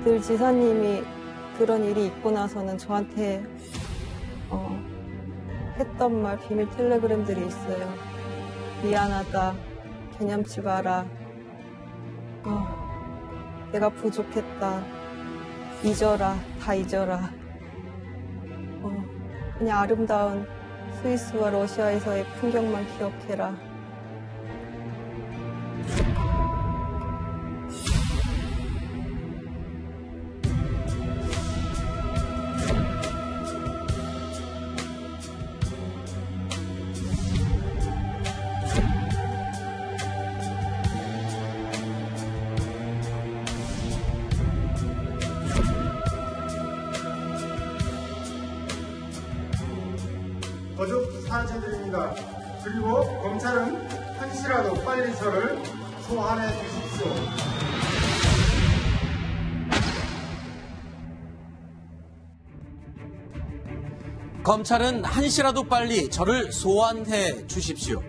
늘 지사님이 그런 일이 있고 나서는 저한테 했던 말, 비밀 텔레그램들이 있어요. 미안하다, 개념치 마라, 내가 부족했다, 잊어라, 다 잊어라. 그냥 아름다운 스위스와 러시아에서의 풍경만 기억해라. 거듭 사죄드립니다. 그리고 검찰은 한시라도 빨리 저를 소환해 주십시오. 검찰은 한시라도 빨리 저를 소환해 주십시오.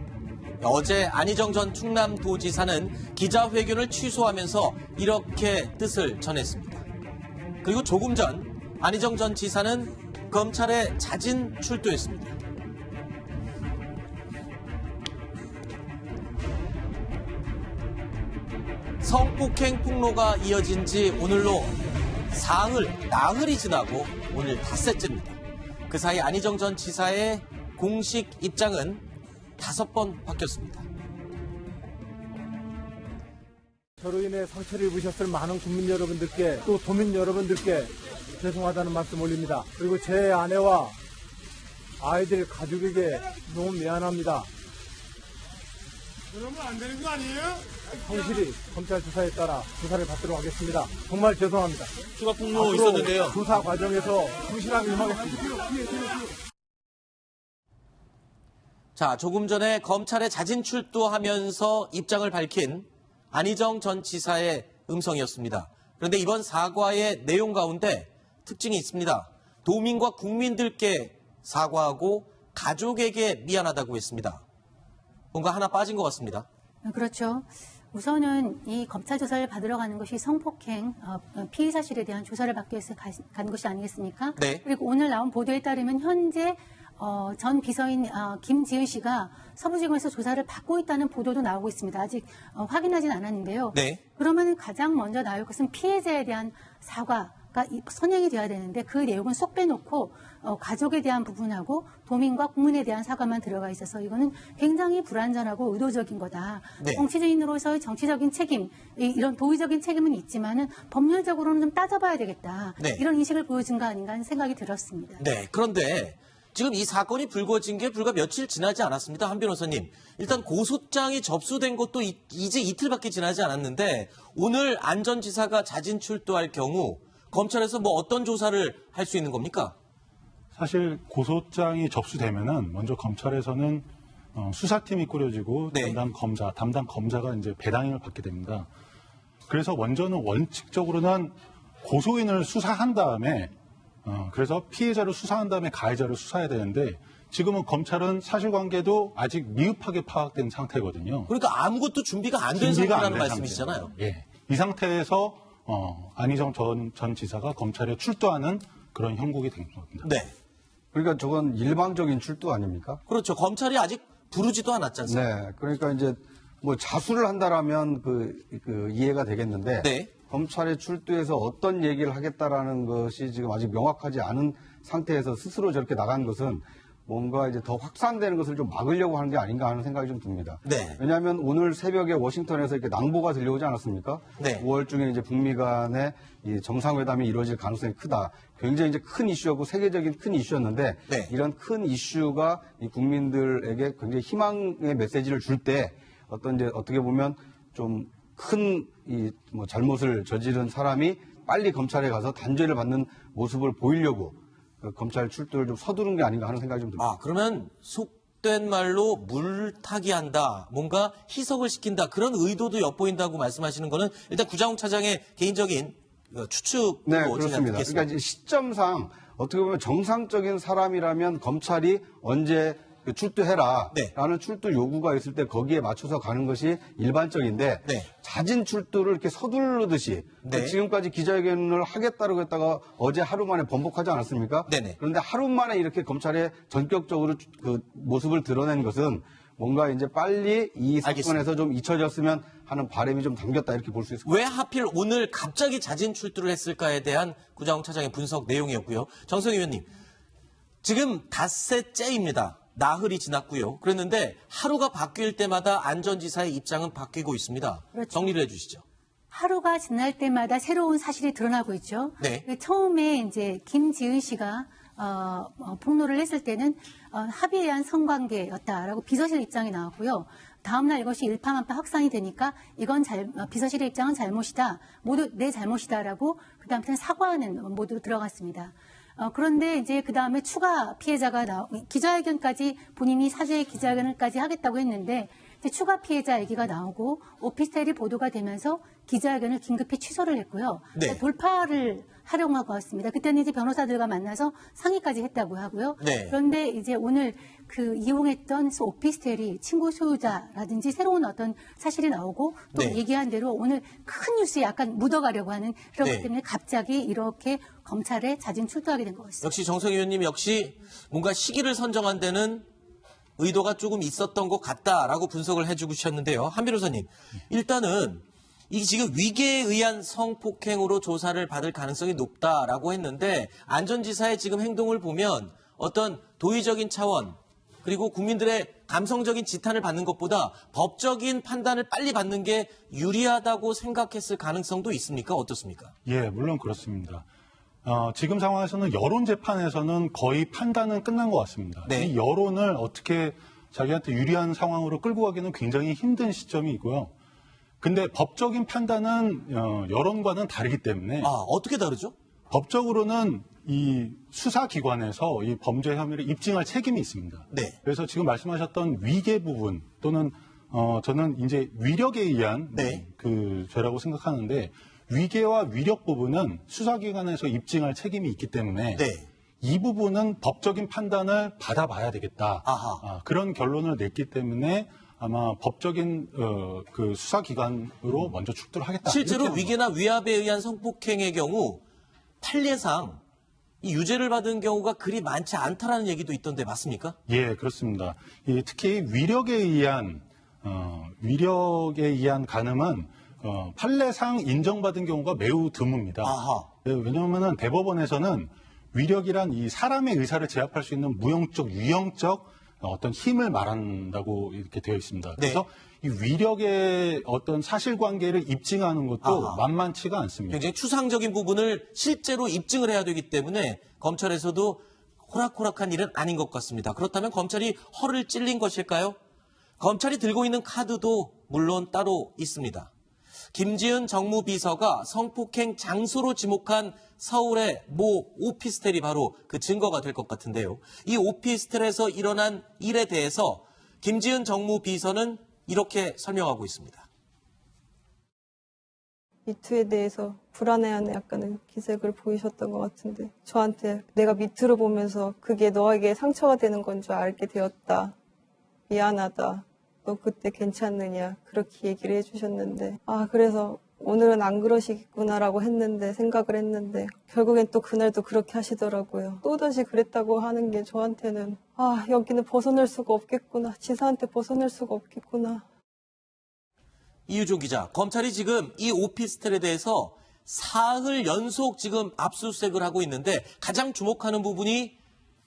어제 안희정 전 충남도지사는 기자회견을 취소하면서 이렇게 뜻을 전했습니다. 그리고 조금 전 안희정 전 지사는 검찰에 자진 출두했습니다. 성폭행 폭로가 이어진 지 오늘로 나흘이 지나고 오늘 닷새째입니다. 그 사이 안희정 전 지사의 공식 입장은 5번 바뀌었습니다. 저로 인해 상처를 입으셨을 많은 국민 여러분들께 또 도민 여러분들께 죄송하다는 말씀 올립니다. 그리고 제 아내와 아이들 가족에게 너무 미안합니다. 그러면 안 되는 거 아니에요? 성실히 검찰 조사에 따라 조사를 받도록 하겠습니다. 정말 죄송합니다. 추가 폭로 있었는데요. 조사 과정에서 성실하게 임하겠습니다. 자, 조금 전에 검찰에 자진 출두하면서 입장을 밝힌 안희정 전 지사의 음성이었습니다. 그런데 이번 사과의 내용 가운데 특징이 있습니다. 도민과 국민들께 사과하고 가족에게 미안하다고 했습니다. 뭔가 하나 빠진 것 같습니다. 그렇죠. 우선은 이 검찰 조사를 받으러 가는 것이 성폭행 피의 사실에 대한 조사를 받기 위해서 간 것이 아니겠습니까? 네. 그리고 오늘 나온 보도에 따르면 현재 전 비서인 김지은 씨가 서부지검에서 조사를 받고 있다는 보도도 나오고 있습니다. 아직 확인하진 않았는데요. 네. 그러면 가장 먼저 나올 것은 피해자에 대한 사과가 선행이 돼야 되는데 그 내용은 쏙 빼놓고 가족에 대한 부분하고 도민과 국민에 대한 사과만 들어가 있어서 이거는 굉장히 불완전하고 의도적인 거다. 네. 정치인으로서의 정치적인 책임, 이런 도의적인 책임은 있지만은 법률적으로는 좀 따져봐야 되겠다. 네. 이런 인식을 보여준 거 아닌가 하는 생각이 들었습니다. 네. 그런데 지금 이 사건이 불거진 게 불과 며칠 지나지 않았습니다. 한 변호사님. 일단 고소장이 접수된 것도 이제 이틀밖에 지나지 않았는데 오늘 안 전 지사가 자진 출두할 경우 검찰에서 뭐 어떤 조사를 할 수 있는 겁니까? 사실 고소장이 접수되면은 먼저 검찰에서는 수사팀이 꾸려지고 네. 담당 검사가 이제 배당임을 받게 됩니다. 그래서 먼저는 원칙적으로는 고소인을 수사한 다음에 그래서 피해자를 수사한 다음에 가해자를 수사해야 되는데 지금은 검찰은 사실관계도 아직 미흡하게 파악된 상태거든요. 그러니까 아무것도 준비가 안 된 상태라는 말씀이시잖아요. 예. 이 상태에서 안희정 전 지사가 검찰에 출두하는 그런 형국이 된 겁니다. 네. 그러니까 저건 일방적인 출두 아닙니까? 그렇죠. 검찰이 아직 부르지도 않았지 않습니까? 네. 그러니까 이제 뭐 자수를 한다라면 그 이해가 되겠는데 네. 검찰에 출두해서 어떤 얘기를 하겠다라는 것이 지금 아직 명확하지 않은 상태에서 스스로 저렇게 나간 것은 뭔가 이제 더 확산되는 것을 좀 막으려고 하는 게 아닌가 하는 생각이 좀 듭니다. 네. 왜냐하면 오늘 새벽에 워싱턴에서 이렇게 낭보가 들려오지 않았습니까? 네. 5월 중에 이제 북미 간의 이 정상회담이 이루어질 가능성이 크다. 굉장히 이제 큰 이슈였고 세계적인 큰 이슈였는데 네. 이런 큰 이슈가 이 국민들에게 굉장히 희망의 메시지를 줄 때 어떤 이제 어떻게 보면 좀 큰 이 뭐 잘못을 저지른 사람이 빨리 검찰에 가서 단죄를 받는 모습을 보이려고 검찰 출두를 좀 서두른 게 아닌가 하는 생각이 좀 듭니다. 아, 그러면 속된 말로 물타기 한다, 뭔가 희석을 시킨다, 그런 의도도 엿보인다고 말씀하시는 거는 일단 구자욱 차장의 개인적인 추측으로 네, 그렇습니다. 듣겠습니다. 그러니까 이제 시점상 어떻게 보면 정상적인 사람이라면 검찰이 언제 출두해라라는 네. 출두 요구가 있을 때 거기에 맞춰서 가는 것이 일반적인데 네. 자진 출두를 이렇게 서두르듯이 네. 지금까지 기자회견을 하겠다고 했다가 어제 하루 만에 번복하지 않았습니까? 네네. 그런데 하루 만에 이렇게 검찰에 전격적으로 그 모습을 드러낸 것은 뭔가 이제 빨리 이 사건에서 좀 잊혀졌으면 하는 바람이 좀 담겼다 이렇게 볼 수 있을 것 왜 하필 오늘 갑자기 자진 출두를 했을까에 대한 구자홍 차장의 분석 내용이었고요. 정성희 의원님, 지금 닷새째입니다. 나흘이 지났고요. 그랬는데 하루가 바뀔 때마다 안전지사의 입장은 바뀌고 있습니다. 그렇죠. 정리를 해주시죠. 하루가 지날 때마다 새로운 사실이 드러나고 있죠. 네. 처음에 이제 김지은 씨가 폭로를 했을 때는 합의에 의한 성관계였다라고 비서실 입장이 나왔고요. 다음날 이것이 일파만파 확산이 되니까 이건 비서실의 입장은 잘못이다. 모두 내 잘못이다라고 그다음부터는 사과하는 모드로 들어갔습니다. 그런데 이제 그 다음에 추가 피해자가 기자회견까지 본인이 사죄 기자회견을까지 하겠다고 했는데 이제 추가 피해자 얘기가 나오고 오피스텔이 보도가 되면서 기자회견을 긴급히 취소를 했고요. 네. 돌파를 하려고 왔습니다. 그때는 이제 변호사들과 만나서 상의까지 했다고 하고요. 네. 그런데 이제 오늘 그 이용했던 오피스텔이 친구 소유자라든지 새로운 어떤 사실이 나오고 또 네. 얘기한 대로 오늘 큰 뉴스에 약간 묻어가려고 하는 그런 네. 것 때문에 갑자기 이렇게 검찰에 자진 출두하게 된 것 같습니다. 역시 정성희 의원님 역시 뭔가 시기를 선정한 데는 의도가 조금 있었던 것 같다라고 분석을 해주셨는데요. 한 변호사님, 일단은 이 지금 위계에 의한 성폭행으로 조사를 받을 가능성이 높다라고 했는데 안전지사의 지금 행동을 보면 어떤 도의적인 차원 그리고 국민들의 감성적인 지탄을 받는 것보다 법적인 판단을 빨리 받는 게 유리하다고 생각했을 가능성도 있습니까? 어떻습니까? 예, 물론 그렇습니다. 지금 상황에서는 여론 재판에서는 거의 판단은 끝난 것 같습니다. 네. 이 여론을 어떻게 자기한테 유리한 상황으로 끌고 가기는 굉장히 힘든 시점이고요. 근데 법적인 판단은 여론과는 다르기 때문에 어떻게 다르죠? 법적으로는 이 수사기관에서 이 범죄 혐의를 입증할 책임이 있습니다. 네. 그래서 지금 말씀하셨던 위계 부분 또는 저는 이제 위력에 의한 네. 그 죄라고 생각하는데 위계와 위력 부분은 수사기관에서 입증할 책임이 있기 때문에 네. 이 부분은 법적인 판단을 받아봐야 되겠다. 그런 결론을 냈기 때문에 아마 법적인 그 수사기관으로 먼저 출두를 하겠다. 실제로 이렇게 위계나 위압에 의한 성폭행의 경우 판례상 이 유죄를 받은 경우가 그리 많지 않다라는 얘기도 있던데 맞습니까? 예, 그렇습니다. 특히 위력에 의한 간음은 판례상 인정받은 경우가 매우 드뭅니다. 왜냐하면 대법원에서는 위력이란 이 사람의 의사를 제압할 수 있는 무형적, 유형적 어떤 힘을 말한다고 이렇게 되어 있습니다. 그래서 이 위력의 어떤 사실관계를 입증하는 것도 만만치가 않습니다. 굉장히 추상적인 부분을 실제로 입증을 해야 되기 때문에 검찰에서도 호락호락한 일은 아닌 것 같습니다. 그렇다면 검찰이 허를 찔린 것일까요? 검찰이 들고 있는 카드도 물론 따로 있습니다. 김지은 정무비서가 성폭행 장소로 지목한 서울의 모 오피스텔이 바로 그 증거가 될 것 같은데요. 이 오피스텔에서 일어난 일에 대해서 김지은 정무비서는 이렇게 설명하고 있습니다. 미투에 대해서 불안해하는 약간의 기색을 보이셨던 것 같은데 저한테 내가 미투를 보면서 그게 너에게 상처가 되는 건 줄 알게 되었다. 미안하다. 너 그때 괜찮느냐 그렇게 얘기를 해주셨는데 그래서 오늘은 안 그러시겠구나라고 생각을 했는데 결국엔 또 그날도 그렇게 하시더라고요. 또다시 그랬다고 하는 게 저한테는 여기는 벗어날 수가 없겠구나. 지사한테 벗어날 수가 없겠구나. 이유종 기자, 검찰이 지금 이 오피스텔에 대해서 사흘 연속 지금 압수수색을 하고 있는데 가장 주목하는 부분이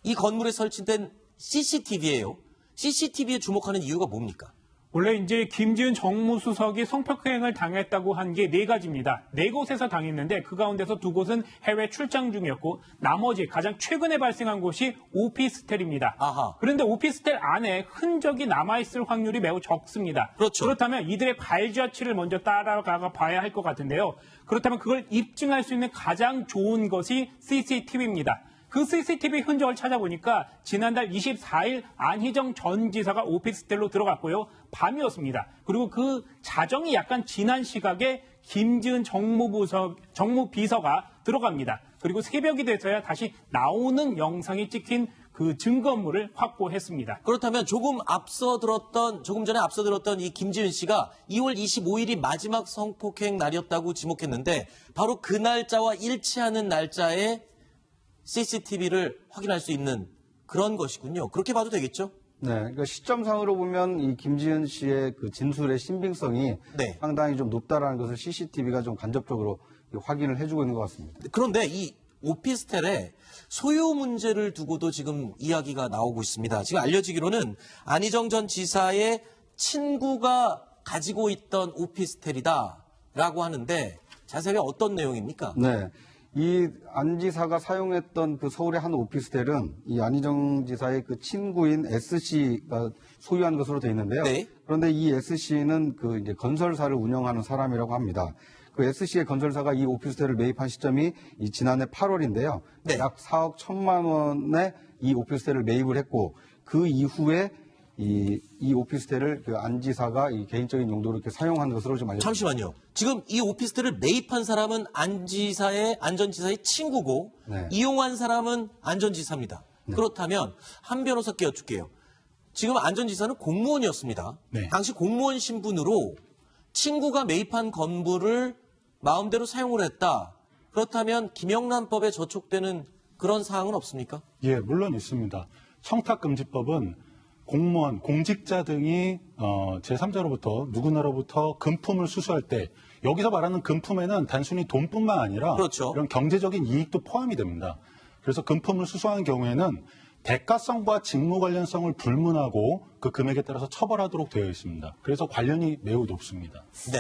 이 건물에 설치된 CCTV예요. CCTV에 주목하는 이유가 뭡니까? 원래 이제 김지은 정무수석이 성폭행을 당했다고 한 게 4가지입니다. 4곳에서 당했는데 그 가운데서 2곳은 해외 출장 중이었고 나머지 가장 최근에 발생한 곳이 오피스텔입니다. 그런데 오피스텔 안에 흔적이 남아있을 확률이 매우 적습니다. 그렇죠. 그렇다면 이들의 발자취를 먼저 따라가 봐야 할 것 같은데요. 그렇다면 그걸 입증할 수 있는 가장 좋은 것이 CCTV입니다. 그 CCTV 흔적을 찾아보니까 지난달 24일 안희정 전 지사가 오피스텔로 들어갔고요. 밤이었습니다. 그리고 그 자정이 약간 지난 시각에 김지은 정무비서가 들어갑니다. 그리고 새벽이 돼서야 다시 나오는 영상이 찍힌 그 증거물을 확보했습니다. 그렇다면 조금 전에 앞서 들었던 이 김지은 씨가 2월 25일이 마지막 성폭행 날이었다고 지목했는데 바로 그 날짜와 일치하는 날짜에 CCTV를 확인할 수 있는 그런 것이군요. 그렇게 봐도 되겠죠? 네, 그러니까 시점상으로 보면 이 김지은 씨의 그 진술의 신빙성이 네. 상당히 좀 높다라는 것을 CCTV가 좀 간접적으로 확인을 해주고 있는 것 같습니다. 그런데 이 오피스텔의 소유 문제를 두고도 지금 이야기가 나오고 있습니다. 지금 알려지기로는 안희정 전 지사의 친구가 가지고 있던 오피스텔이다라고 하는데 자세하게 어떤 내용입니까? 네. 이 안 지사가 사용했던 그 서울의 한 오피스텔은 이 안희정 지사의 그 친구인 S씨가 소유한 것으로 되어 있는데요. 네. 그런데 이 S씨는 그 이제 건설사를 운영하는 사람이라고 합니다. 그 S씨의 건설사가 이 오피스텔을 매입한 시점이 이 지난해 8월인데요. 네. 약 4억 1천만 원에 이 오피스텔을 매입을 했고 그 이후에 이 오피스텔을 그 안 지사가 이 개인적인 용도로 이렇게 사용한 것으로 좀 알려졌습니다. 잠시만요. 지금 이 오피스텔을 매입한 사람은 안 전 지사의 친구고 네. 이용한 사람은 안 전 지사입니다. 그렇다면 한 변호사께 여쭙게요. 지금 안 전 지사는 공무원이었습니다. 네. 당시 공무원 신분으로 친구가 매입한 건물을 마음대로 사용을 했다. 그렇다면 김영란법에 저촉되는 그런 사항은 없습니까? 예, 물론 있습니다. 청탁금지법은 공무원, 공직자 등이 제3자로부터 누구나로부터 금품을 수수할 때 여기서 말하는 금품에는 단순히 돈뿐만 아니라 그렇죠. 이런 경제적인 이익도 포함이 됩니다. 그래서 금품을 수수한 경우에는 대가성과 직무 관련성을 불문하고 그 금액에 따라서 처벌하도록 되어 있습니다. 그래서 관련이 매우 높습니다. 네.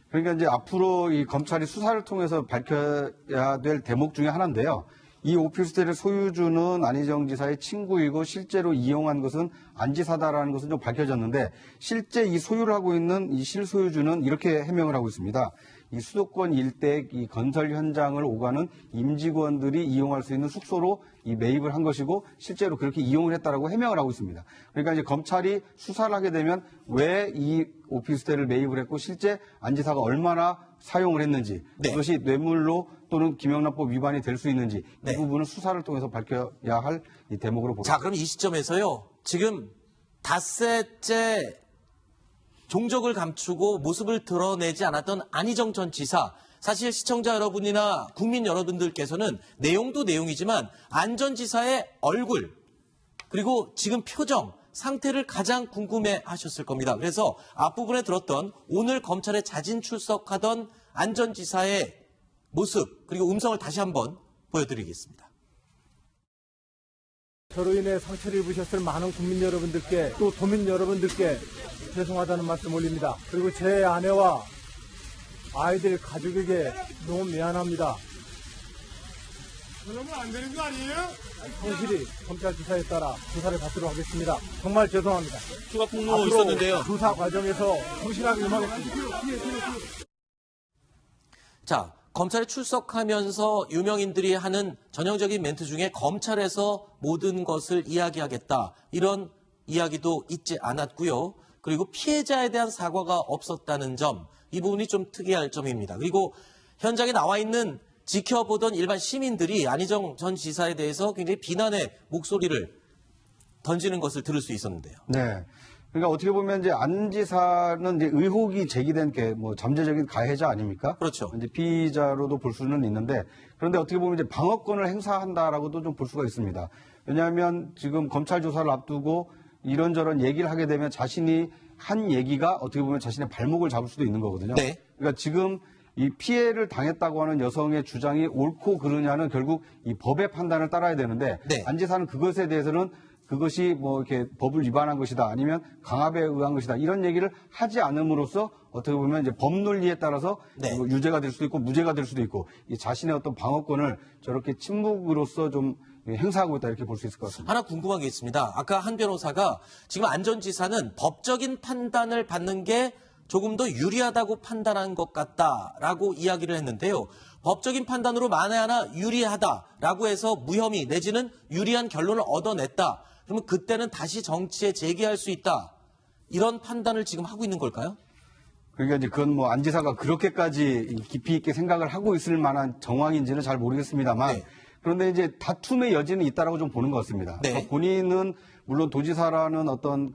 그러니까 이제 앞으로 이 검찰이 수사를 통해서 밝혀야 될 대목 중에 하나인데요. 이 오피스텔의 소유주는 안희정 지사의 친구이고 실제로 이용한 것은 안 지사다라는 것은 좀 밝혀졌는데 실제 이 소유를 하고 있는 이 실소유주는 이렇게 해명을 하고 있습니다. 이 수도권 일대 이 건설 현장을 오가는 임직원들이 이용할 수 있는 숙소로 이 매입을 한 것이고 실제로 그렇게 이용을 했다라고 해명을 하고 있습니다. 그러니까 이제 검찰이 수사를 하게 되면 왜 이 오피스텔을 매입을 했고 실제 안 지사가 얼마나 사용을 했는지 네. 그것이 뇌물로 또는 김영란법 위반이 될 수 있는지 네. 이 부분은 수사를 통해서 밝혀야 할 이 대목으로 보겠습니다. 자, 그럼 이 시점에서요. 지금 닷새째 종적을 감추고 모습을 드러내지 않았던 안희정 전 지사. 사실 시청자 여러분이나 국민 여러분들께서는 내용도 내용이지만 안 전 지사의 얼굴 그리고 지금 표정, 상태를 가장 궁금해 하셨을 겁니다. 그래서 앞부분에 들었던 오늘 검찰에 자진 출석하던 안 전 지사의 모습 그리고 음성을 다시 한번 보여드리겠습니다. 저로 인해 상처를 입으셨을 많은 국민 여러분들께 또 도민 여러분들께 죄송하다는 말씀 올립니다. 그리고 제 아내와 아이들 가족에게 너무 미안합니다. 그러면 안 되는 거 아니에요? 성실히 검찰 수사에 따라 조사를 받도록 하겠습니다. 정말 죄송합니다. 추가 폭로 앞으로 있었는데요. 조사 과정에서 성실하게 임하겠습니다. 자, 검찰에 출석하면서 유명인들이 하는 전형적인 멘트 중에 검찰에서 모든 것을 이야기하겠다. 이런 이야기도 있지 않았고요. 그리고 피해자에 대한 사과가 없었다는 점, 이 부분이 좀 특이할 점입니다. 그리고 현장에 나와 있는 지켜보던 일반 시민들이 안희정 전 지사에 대해서 굉장히 비난의 목소리를 던지는 것을 들을 수 있었는데요. 네. 그러니까 어떻게 보면 이제 안 지사는 이제 의혹이 제기된 게 뭐 잠재적인 가해자 아닙니까? 그렇죠. 이제 피의자로도 볼 수는 있는데 그런데 어떻게 보면 이제 방어권을 행사한다라고도 좀 볼 수가 있습니다. 왜냐하면 지금 검찰 조사를 앞두고 이런저런 얘기를 하게 되면 자신이 한 얘기가 어떻게 보면 자신의 발목을 잡을 수도 있는 거거든요. 네. 그러니까 지금 이 피해를 당했다고 하는 여성의 주장이 옳고 그르냐는 결국 이 법의 판단을 따라야 되는데 네. 안 지사는 그것에 대해서는 그것이 뭐 이렇게 법을 위반한 것이다 아니면 강압에 의한 것이다 이런 얘기를 하지 않음으로써 어떻게 보면 이제 법논리에 따라서 네. 뭐 유죄가 될 수도 있고 무죄가 될 수도 있고 이 자신의 어떤 방어권을 저렇게 침묵으로써 좀 행사하고 있다 이렇게 볼 수 있을 것 같습니다. 하나 궁금한 게 있습니다. 아까 한 변호사가 지금 안 전 지사는 법적인 판단을 받는 게 조금 더 유리하다고 판단한 것 같다라고 이야기를 했는데요. 법적인 판단으로 만에 하나 유리하다라고 해서 무혐의 내지는 유리한 결론을 얻어냈다. 그러면 그때는 다시 정치에 재개할 수 있다. 이런 판단을 지금 하고 있는 걸까요? 그러니까 이제 그건 뭐 안 지사가 그렇게까지 깊이 있게 생각을 하고 있을 만한 정황인지는 잘 모르겠습니다만 네. 그런데 이제 다툼의 여지는 있다라고 좀 보는 것 같습니다. 네. 그러니까 본인은 물론 도지사라는 어떤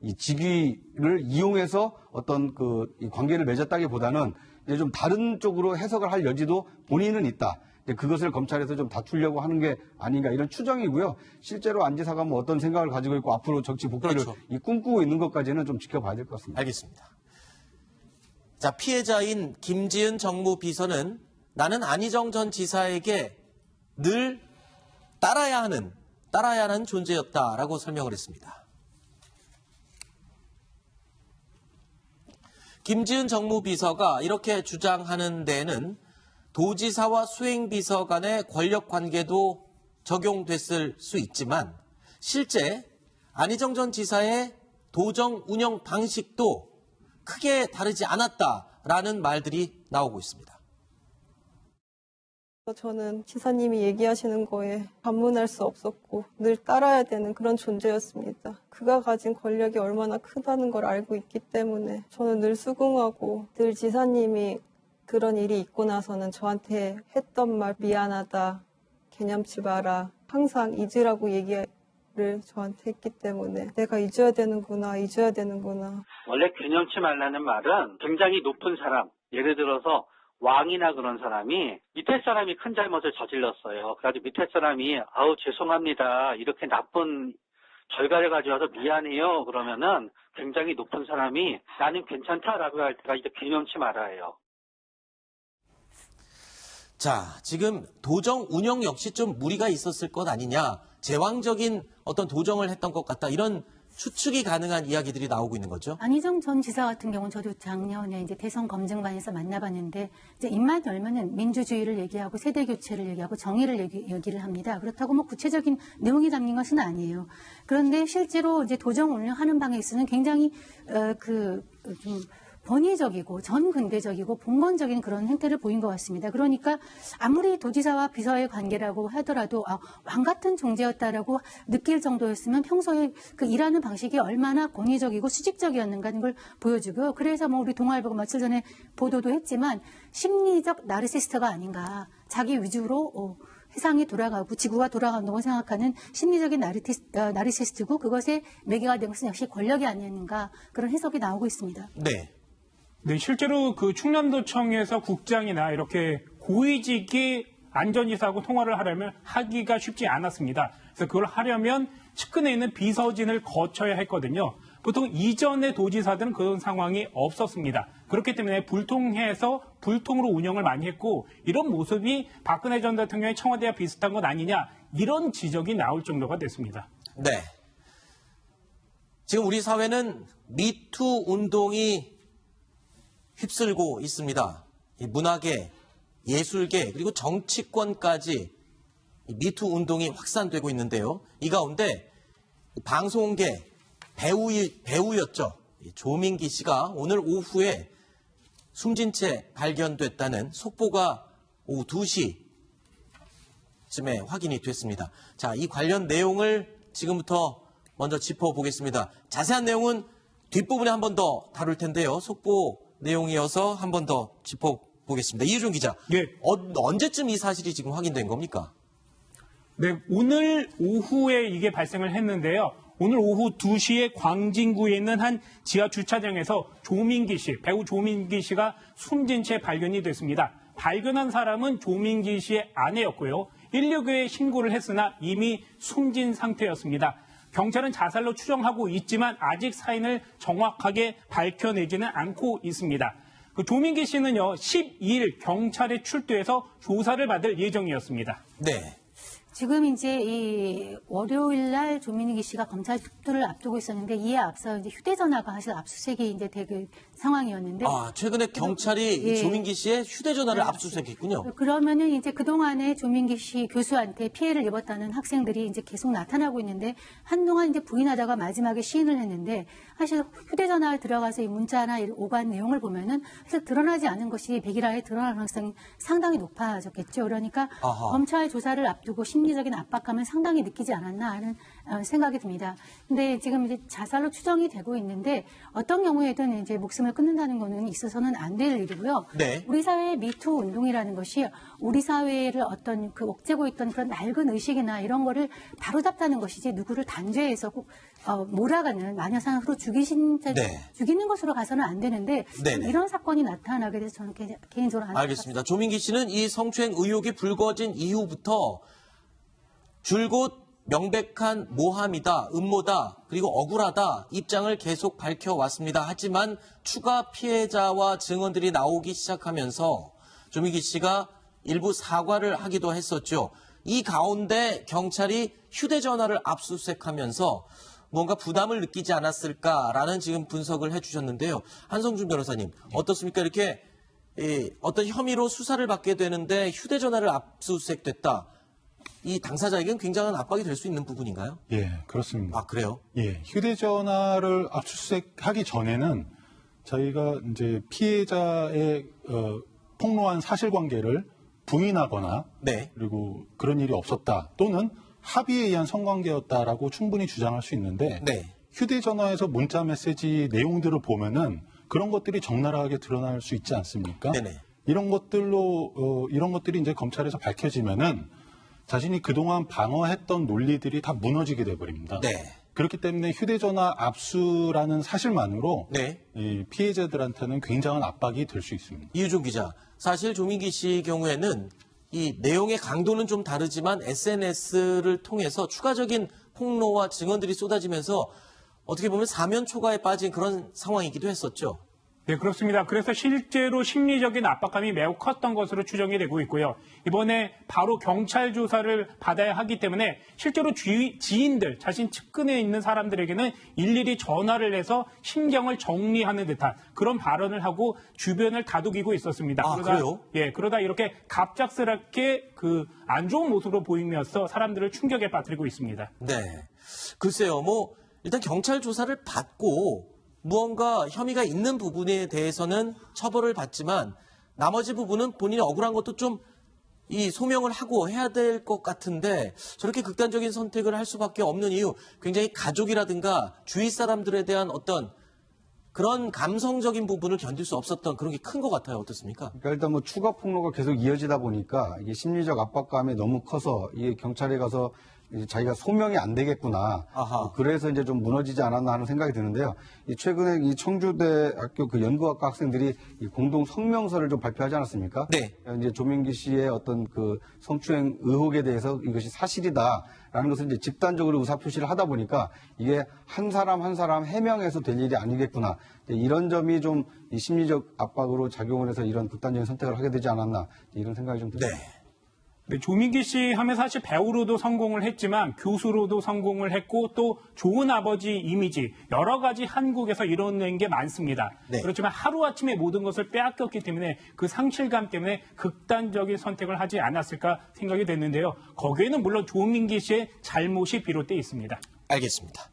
이 직위를 이용해서 어떤 이 관계를 맺었다기보다는 이제 좀 다른 쪽으로 해석을 할 여지도 본인은 있다. 이제 그것을 검찰에서 좀 다투려고 하는 게 아닌가 이런 추정이고요. 실제로 안 지사가 뭐 어떤 생각을 가지고 있고 앞으로 정치 복귀를 그렇죠. 꿈꾸고 있는 것까지는 좀 지켜봐야 될 것 같습니다. 알겠습니다. 자, 피해자인 김지은 정무비서는 나는 안희정 전 지사에게 늘 따라야 하는 존재였다라고 설명을 했습니다. 김지은 정무비서가 이렇게 주장하는 데에는 도지사와 수행비서 간의 권력 관계도 적용됐을 수 있지만 실제 안희정 전 지사의 도정 운영 방식도 크게 다르지 않았다라는 말들이 나오고 있습니다. 저는 지사님이 얘기하시는 거에 반문할 수 없었고 늘 따라야 되는 그런 존재였습니다. 그가 가진 권력이 얼마나 크다는 걸 알고 있기 때문에 저는 늘 수긍하고 늘 지사님이 그런 일이 있고 나서는 저한테 했던 말 미안하다, 개념치 마라, 항상 잊으라고 얘기를 저한테 했기 때문에 내가 잊어야 되는구나. 원래 개념치 말라는 말은 굉장히 높은 사람, 예를 들어서 왕이나 그런 사람이 밑에 사람이 큰 잘못을 저질렀어요. 그래가지고 밑에 사람이 아우 죄송합니다. 이렇게 나쁜 결과를 가져와서 미안해요. 그러면은 굉장히 높은 사람이 나는 괜찮다라고 할 때가 이제 개념치 말아예요. 자, 지금 도정 운영 역시 좀 무리가 있었을 것 아니냐. 제왕적인 어떤 도정을 했던 것 같다. 이런 추측이 가능한 이야기들이 나오고 있는 거죠. 안희정 전 지사 같은 경우는 저도 작년에 이제 대선 검증반에서 만나봤는데 이제 입만 열면은 민주주의를 얘기하고 세대 교체를 얘기하고 정의를 얘기를 합니다. 그렇다고 뭐 구체적인 내용이 담긴 것은 아니에요. 그런데 실제로 이제 도정 운영하는 방에 있어서는 굉장히 좀 권위적이고 전근대적이고 봉건적인 그런 행태를 보인 것 같습니다. 그러니까 아무리 도지사와 비서의 관계라고 하더라도 왕 같은 존재였다라고 느낄 정도였으면 평소에 그 일하는 방식이 얼마나 권위적이고 수직적이었는가 하는 걸 보여주고요. 그래서 뭐 우리 동아일보가 며칠 전에 보도도 했지만 심리적 나르시스트가 아닌가. 자기 위주로 세상이 돌아가고 지구가 돌아간다고 생각하는 심리적인 나르시스트고 그것에 매개가 된 것은 역시 권력이 아니었는가 그런 해석이 나오고 있습니다. 네, 실제로 그 충남도청에서 국장이나 이렇게 고위직이 안전지사하고 통화를 하기가 쉽지 않았습니다. 그래서 그걸 하려면 측근에 있는 비서진을 거쳐야 했거든요. 보통 이전의 도지사들은 그런 상황이 없었습니다. 그렇기 때문에 불통해서 불통으로 운영을 많이 했고 이런 모습이 박근혜 전 대통령의 청와대와 비슷한 것 아니냐 이런 지적이 나올 정도가 됐습니다. 네. 지금 우리 사회는 미투 운동이 휩쓸고 있습니다. 이 문화계, 예술계, 그리고 정치권까지 이 미투 운동이 확산되고 있는데요. 이 가운데 방송계 배우였죠. 조민기 씨가 오늘 오후에 숨진 채 발견됐다는 속보가 오후 2시쯤에 확인이 됐습니다. 자, 이 관련 내용을 지금부터 먼저 짚어보겠습니다. 자세한 내용은 뒷부분에 한 번 더 다룰 텐데요. 속보 내용이어서 한 번 더 짚어보겠습니다. 이유준 기자, 예. 언제쯤 이 사실이 지금 확인된 겁니까? 네, 오늘 오후에 이게 발생을 했는데요. 오늘 오후 2시에 광진구에 있는 한 지하 주차장에서 배우 조민기 씨가 숨진 채 발견이 됐습니다. 발견한 사람은 조민기 씨의 아내였고요. 119에 신고를 했으나 이미 숨진 상태였습니다. 경찰은 자살로 추정하고 있지만 아직 사인을 정확하게 밝혀내지는 않고 있습니다. 그 조민기 씨는요, 12일 경찰에 출두해서 조사를 받을 예정이었습니다. 네. 지금 이제 이 월요일 날 조민기 씨가 검찰 출두를 앞두고 있었는데 이에 앞서 이제 휴대전화가 사실 압수수색이 이제 될 상황이었는데. 최근에 경찰이 예. 조민기 씨의 휴대전화를 압수수색했군요. 그러면은 이제 그동안에 조민기 씨 교수한테 피해를 입었다는 학생들이 이제 계속 나타나고 있는데 한동안 이제 부인하다가 마지막에 시인을 했는데 사실 휴대전화에 들어가서 이 문자나 오간 내용을 보면은 사실 드러나지 않은 것이 백일화에 드러날 가능성이 상당히 높아졌겠죠. 그러니까 검찰 조사를 앞두고 심리적인 압박감을 상당히 느끼지 않았나 하는 생각이 듭니다. 근데 지금 이제 자살로 추정이 되고 있는데 어떤 경우에든 이제 목숨을 끊는다는 거는 있어서는 안 될 일이고요. 네. 우리 사회의 미투 운동이라는 것이 우리 사회를 어떤 그 옥죄고 있던 그런 낡은 의식이나 이런 거를 바로잡다는 것이지 누구를 단죄해서 꼭 몰아가는 마녀상으로 죽이는 것으로 가서는 안 되는데 네네. 이런 사건이 나타나게 돼서 저는 개인적으로 안타깝습니다. 알겠습니다. 조민기 씨는 이 성추행 의혹이 불거진 이후부터 줄곧 명백한 모함이다, 음모다, 그리고 억울하다 입장을 계속 밝혀왔습니다. 하지만 추가 피해자와 증언들이 나오기 시작하면서 조민기 씨가 일부 사과를 하기도 했었죠. 이 가운데 경찰이 휴대전화를 압수수색하면서 뭔가 부담을 느끼지 않았을까라는 지금 분석을 해주셨는데요. 한성준 변호사님, 어떻습니까? 이렇게 어떤 혐의로 수사를 받게 되는데 휴대전화를 압수수색됐다. 이 당사자에게는 굉장한 압박이 될 수 있는 부분인가요? 예, 그렇습니다. 아, 그래요? 예, 휴대전화를 압수수색하기 전에는 저희가 이제 피해자의 폭로한 사실관계를 부인하거나 네. 그리고 그런 일이 없었다 또는 합의에 의한 성관계였다라고 충분히 주장할 수 있는데 네. 휴대전화에서 문자 메시지 내용들을 보면은 그런 것들이 적나라하게 드러날 수 있지 않습니까? 네네. 이런 것들이 이제 검찰에서 밝혀지면은 자신이 그동안 방어했던 논리들이 다 무너지게 돼버립니다. 네. 그렇기 때문에 휴대전화 압수라는 사실만으로 네. 이 피해자들한테는 굉장한 압박이 될 수 있습니다. 이유종 기자, 사실 조민기 씨 경우에는 이 내용의 강도는 좀 다르지만 SNS를 통해서 추가적인 폭로와 증언들이 쏟아지면서 어떻게 보면 사면 초과에 빠진 그런 상황이기도 했었죠. 네, 그렇습니다. 그래서 실제로 심리적인 압박감이 매우 컸던 것으로 추정이 되고 있고요. 이번에 바로 경찰 조사를 받아야 하기 때문에 실제로 지인들, 자신 측근에 있는 사람들에게는 일일이 전화를 해서 심경을 정리하는 듯한 그런 발언을 하고 주변을 다독이고 있었습니다. 아, 그래요? 예, 그러다 이렇게 갑작스럽게 그 안 좋은 모습으로 보이면서 사람들을 충격에 빠뜨리고 있습니다. 네. 글쎄요, 일단 경찰 조사를 받고 무언가 혐의가 있는 부분에 대해서는 처벌을 받지만 나머지 부분은 본인이 억울한 것도 좀 소명을 하고 해야 될 것 같은데 저렇게 극단적인 선택을 할 수밖에 없는 이유 굉장히 가족이라든가 주위 사람들에 대한 어떤 그런 감성적인 부분을 견딜 수 없었던 그런 게 큰 것 같아요. 어떻습니까? 그러니까 일단 추가 폭로가 계속 이어지다 보니까 이게 심리적 압박감이 너무 커서 이게 경찰에 가서 자기가 소명이 안 되겠구나. 아하. 그래서 이제 좀 무너지지 않았나 하는 생각이 드는데요. 최근에 이 청주대학교 그 연구학과 학생들이 이 공동 성명서를 좀 발표하지 않았습니까? 네. 이제 조민기 씨의 어떤 그 성추행 의혹에 대해서 이것이 사실이다라는 것을 이제 집단적으로 의사표시를 하다 보니까 이게 한 사람 한 사람 해명해서 될 일이 아니겠구나. 이런 점이 좀 이 심리적 압박으로 작용을 해서 이런 극단적인 선택을 하게 되지 않았나. 이런 생각이 좀 듭니다. 네. 네, 조민기 씨 하면 사실 배우로도 성공을 했지만 교수로도 성공을 했고 또 좋은 아버지 이미지 여러 가지 한국에서 이뤄낸 게 많습니다. 네. 그렇지만 하루아침에 모든 것을 빼앗겼기 때문에 그 상실감 때문에 극단적인 선택을 하지 않았을까 생각이 됐는데요. 거기에는 물론 조민기 씨의 잘못이 비롯돼 있습니다. 알겠습니다.